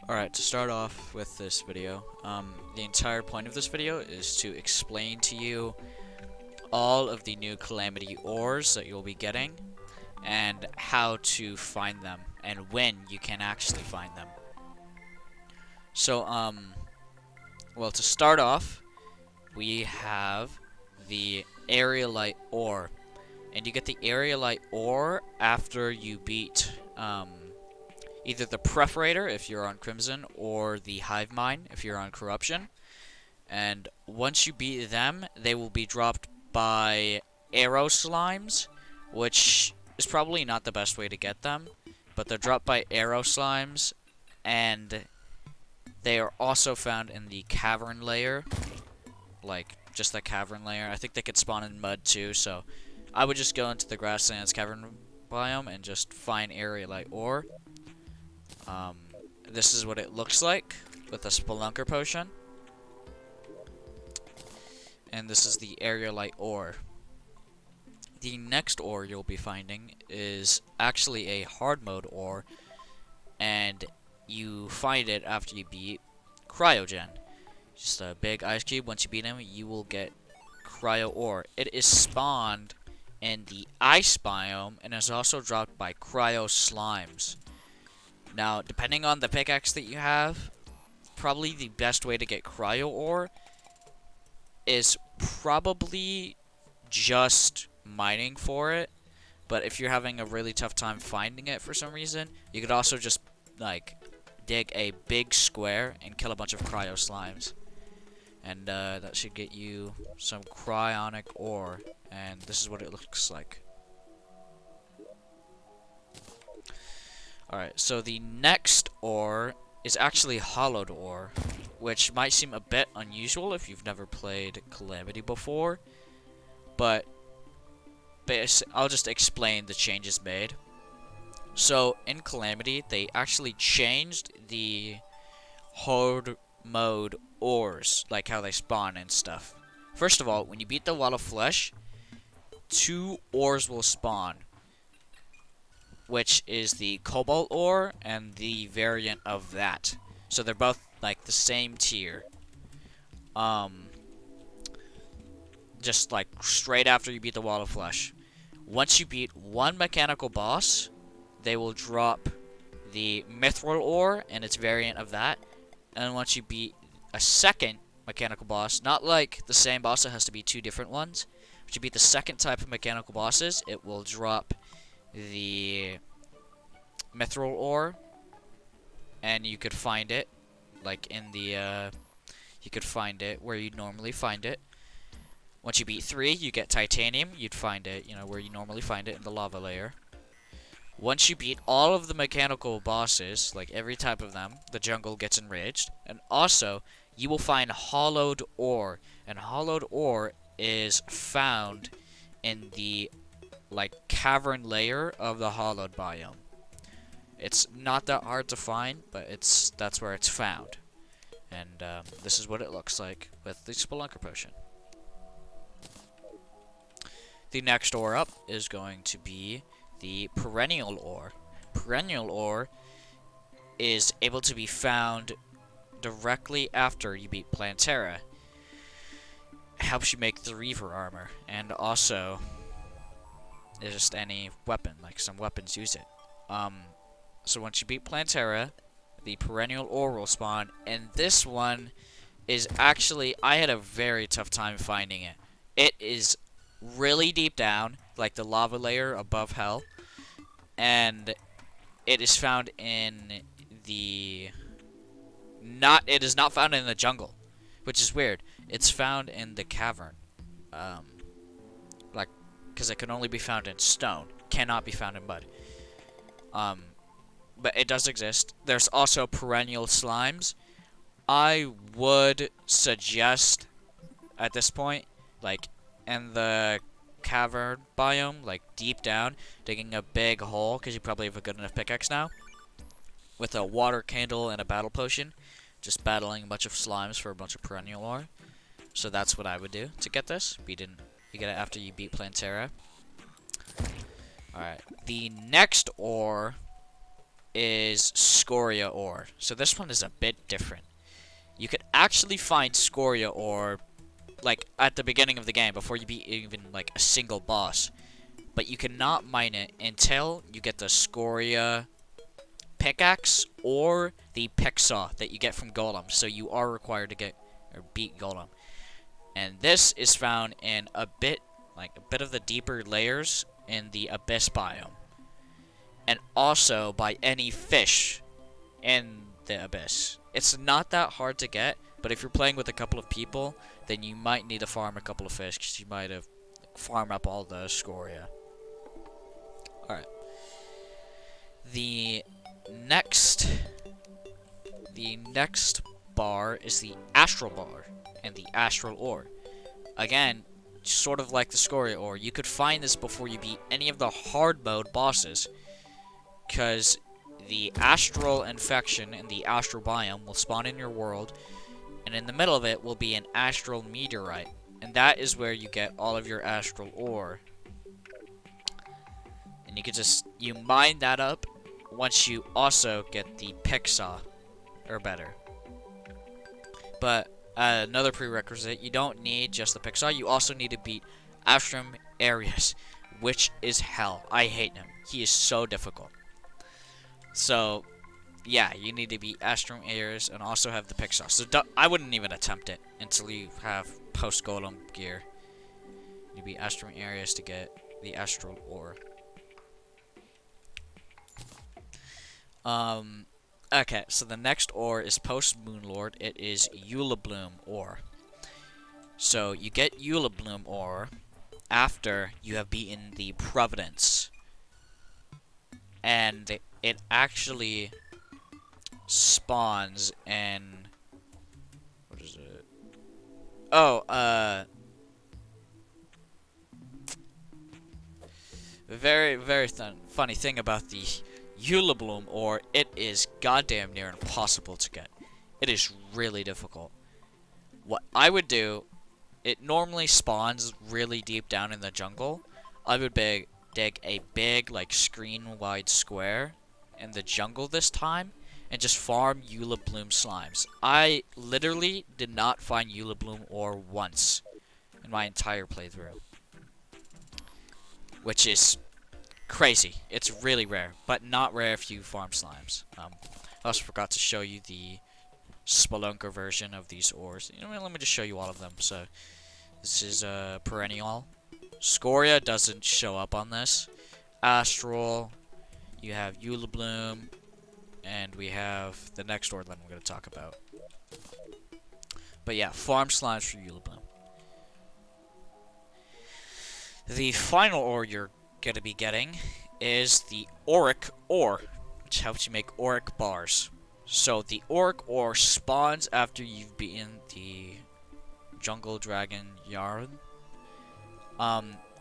Alright, to start off with this video, the entire point of this video is to explain to you all of the new Calamity ores that you'll be getting, and how to find them, and when you can actually find them. So, well, to start off, we have the Auric Ore, and you get the Auric Ore after you beat, either the Perforator if you're on Crimson, or the Hive Mine if you're on Corruption. And once you beat them, they will be dropped by arrow slimes, which is probably not the best way to get them, but they're dropped by arrow slimes, and they are also found in the cavern layer, like just the cavern layer. I think they could spawn in mud too, so I would just go into the grasslands cavern biome and just find Auric Ore. This is what it looks like with a Spelunker potion. And this is the Auric Ore. The next ore you'll be finding is actually a hard mode ore, and you find it after you beat Cryogen. Just a big ice cube. Once you beat him, you will get Cryo Ore. It is spawned in the ice biome and is also dropped by cryo slimes. Now, depending on the pickaxe that you have, probably the best way to get Cryo Ore is probably just mining for it. But if you're having a really tough time finding it for some reason, you could also just, like, dig a big square and kill a bunch of cryo slimes. And that should get you some cryonic ore. And this is what it looks like. Alright, so the next ore is actually Holodoor Ore, which might seem a bit unusual if you've never played Calamity before, but I'll just explain the changes made. So in Calamity, they actually changed the hard mode ores, like how they spawn and stuff. First of all, when you beat the wall of flesh, 2 ores will spawn, which is the Cobalt Ore and the variant of that. So they're both like the same tier. Just like straight after you beat the wall of flesh. Once you beat one mechanical boss, they will drop the Mithril Ore and its variant of that. And once you beat a second mechanical boss, not like the same boss, it has to be 2 different ones. But you beat the second type of mechanical bosses, it will drop the Mithril Ore, and you could find it like in the you could find it where you'd normally find it. Once you beat 3, you get titanium. You'd find it, you know, where you normally find it, in the lava layer. Once you beat all of the mechanical bosses, like every type of them, the jungle gets enraged. And also, you will find Hollowed Ore, and Hollowed Ore is found in the like cavern layer of the hollowed biome. It's not that hard to find, but that's where it's found. And this is what it looks like with the Spelunker potion. The next ore up is going to be the Perennial Ore. Perennial Ore is able to be found directly after you beat Plantera. It helps you make the Reaver armor, and also just any weapon, like some weapons use it. So once you beat Plantera, the Perennial Ore will spawn, and this one is actually, I had a very tough time finding it. It is really deep down, like the lava layer above hell, and it is found in the it is not found in the jungle, which is weird. It's found in the cavern, like, because it can only be found in stone, cannot be found in mud. But it does exist. There's also perennial slimes. I would suggest at this point, like in the cavern biome, like deep down, digging a big hole, because you probably have a good enough pickaxe now, with a water candle and a battle potion, just battling a bunch of slimes for a bunch of perennial ore. So that's what I would do to get this. You get it after you beat Plantera. Alright, the next ore is Scooria Ore. So this one is a bit different. You could actually find Scooria Ore like at the beginning of the game before you beat even like a single boss. But you cannot mine it until you get the Scooria pickaxe or the pick saw that you get from Golem. So you are required to get or beat Golem. And this is found in a bit of the deeper layers in the Abyss biome. And also by any fish in the Abyss. It's not that hard to get, but if you're playing with a couple of people, then you might need to farm a couple of fish, because you might have farmed up all the Scooria. Alright. The next bar is the Astral Bar and the Astral Ore. Again, sort of like the Scooria Ore, you could find this before you beat any of the hard mode bosses, because the Astral Infection in the Astral Biome will spawn in your world, and in the middle of it will be an Astral Meteorite, and that is where you get all of your Astral Ore. And you mine that up once you also get the pick saw, or better. But another prerequisite, you don't need just the pick saw, you also need to beat Astral Ares, which is hell. I hate him. He is so difficult. So, yeah, you need to beat Astral Ares and also have the pick saw. So I wouldn't even attempt it until you have post-golem gear. You beat Astral Ares to get the Astral Ore. Okay, so the next ore is post-Moonlord. It is Eula Bloom Ore. So you get Eula Bloom Ore after you have beaten the Providence. And it actually spawns in... What is it? Oh, very, very funny thing about the Eula Bloom Ore, it is goddamn near impossible to get. It is really difficult. What I would do, it normally spawns really deep down in the jungle. I would dig a big, like, screen-wide square in the jungle this time, and just farm Eula Bloom slimes. I literally did not find Eula Bloom Ore once in my entire playthrough, which is crazy. It's really rare, but not rare if you farm slimes. I also forgot to show you the Spelunker version of these ores. You know what, let me just show you all of them. So, this is Perennial. Scooria doesn't show up on this. Astral, you have Eula Bloom, and we have the next ore that I'm going to talk about. But yeah, farm slimes for Eula Bloom. The final ore you're going to be getting is the Auric Ore, which helps you make Auric bars. So the Auric Ore spawns after you've beaten the Jungle Dragon Yarn.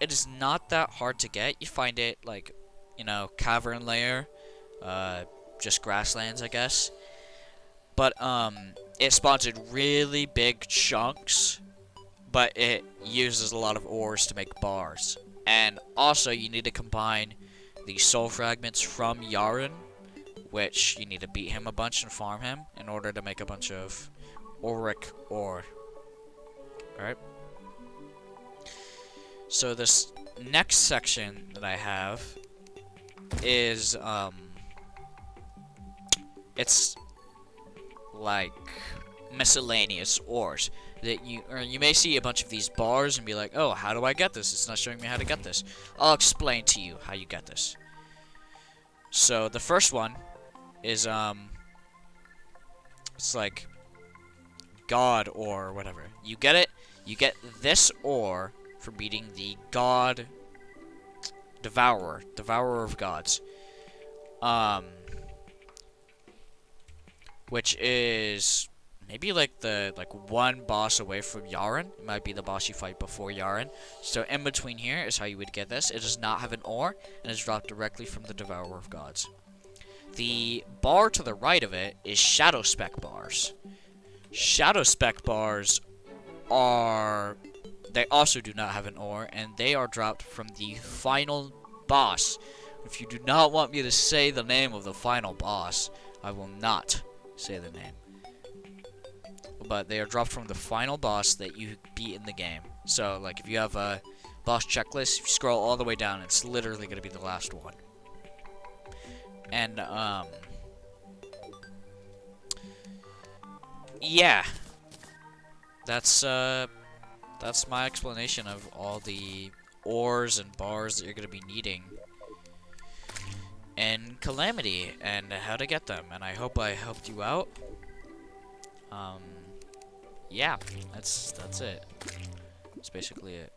It is not that hard to get. You find it like, you know, cavern layer, just grasslands, I guess. But it spawns in really big chunks, but it uses a lot of ores to make bars. And also, you need to combine the soul fragments from Yaren, which you need to beat him a bunch and farm him in order to make a bunch of Auric Ore. Alright. So this next section that I have is, it's like miscellaneous ores that you may see a bunch of these bars and be like, oh, how do I get this? It's not showing me how to get this. I'll explain to you how you get this. So the first one is it's like God Ore or whatever. You get it. You get this ore for beating the God Devourer of Gods. Which is maybe like one boss away from Yaren. It might be the boss you fight before Yaren. So in between here is how you would get this. It does not have an ore, and is dropped directly from the Devourer of Gods. The bar to the right of it is Shadow Spec bars. Shadow Spec bars they also do not have an ore, and they are dropped from the final boss, If you do not want me to say the name of the final boss, I will not say the name. But they are dropped from the final boss that you beat in the game. So, like, if you have a boss checklist, if you scroll all the way down, it's literally going to be the last one. And, yeah. That's my explanation of all the ores and bars that you're going to be needing in Calamity and how to get them. And I hope I helped you out. Yeah, that's it. That's basically it.